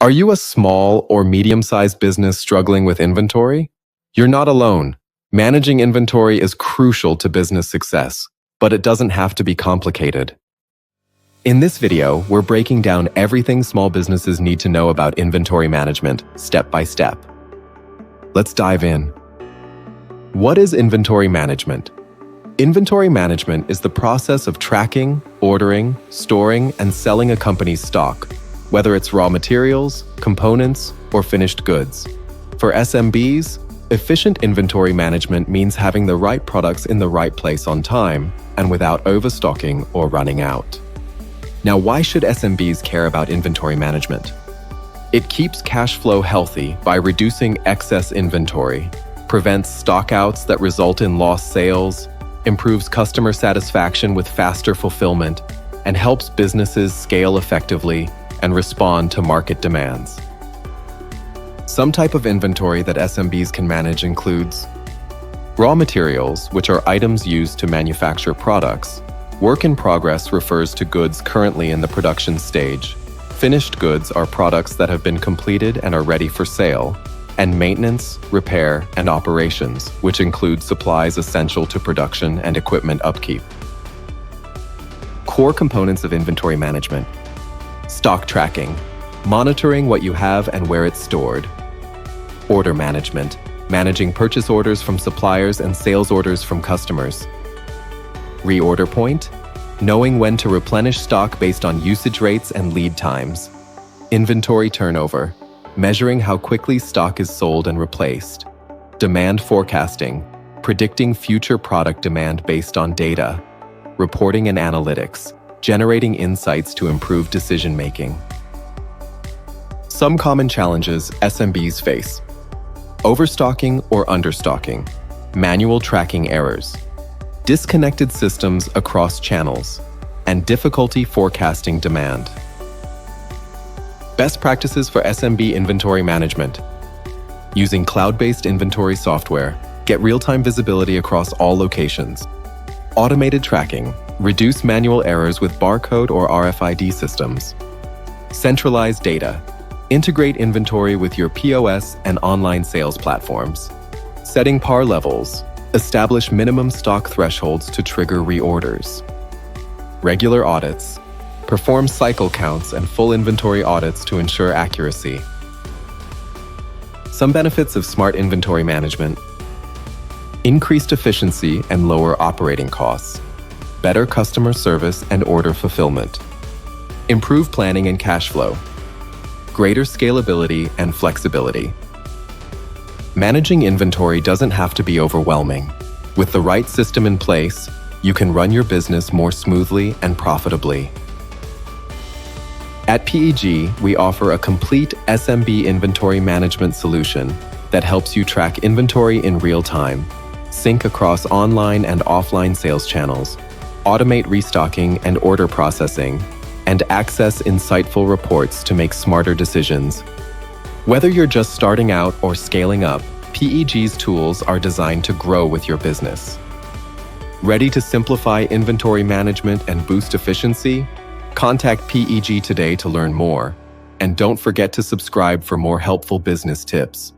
Are you a small or medium-sized business struggling with inventory? You're not alone. Managing inventory is crucial to business success, but it doesn't have to be complicated. In this video, we're breaking down everything small businesses need to know about inventory management, step by step. Let's dive in. What is inventory management? Inventory management is the process of tracking, ordering, storing, and selling a company's stock, whether it's raw materials, components, or finished goods. For SMBs, efficient inventory management means having the right products in the right place on time and without overstocking or running out. Now, why should SMBs care about inventory management? It keeps cash flow healthy by reducing excess inventory, prevents stockouts that result in lost sales, improves customer satisfaction with faster fulfillment, and helps businesses scale effectively and respond to market demands. Some type of inventory that SMBs can manage includes raw materials, which are items used to manufacture products. Work in progress refers to goods currently in the production stage. Finished goods are products that have been completed and are ready for sale. And maintenance, repair, and operations, which include supplies essential to production and equipment upkeep. Core components of inventory management. Stock tracking, monitoring what you have and where it's stored. Order management, managing purchase orders from suppliers and sales orders from customers. Reorder point, knowing when to replenish stock based on usage rates and lead times. Inventory turnover, measuring how quickly stock is sold and replaced. Demand forecasting, predicting future product demand based on data. Reporting and analytics, generating insights to improve decision-making. Some common challenges SMBs face: overstocking or understocking, manual tracking errors, disconnected systems across channels, and difficulty forecasting demand. Best practices for SMB inventory management. Using cloud-based inventory software, get real-time visibility across all locations. Automated tracking, reduce manual errors with barcode or RFID systems. Centralized data, integrate inventory with your POS and online sales platforms. Setting PAR levels, establish minimum stock thresholds to trigger reorders. Regular audits, perform cycle counts and full inventory audits to ensure accuracy. Some benefits of smart inventory management: increased efficiency and lower operating costs, better customer service and order fulfillment, improved planning and cash flow, greater scalability and flexibility. Managing inventory doesn't have to be overwhelming. With the right system in place, you can run your business more smoothly and profitably. At PEG, we offer a complete SMB inventory management solution that helps you track inventory in real time, sync across online and offline sales channels, automate restocking and order processing, and access insightful reports to make smarter decisions. Whether you're just starting out or scaling up, PEG's tools are designed to grow with your business. Ready to simplify inventory management and boost efficiency? Contact PEG today to learn more, and don't forget to subscribe for more helpful business tips.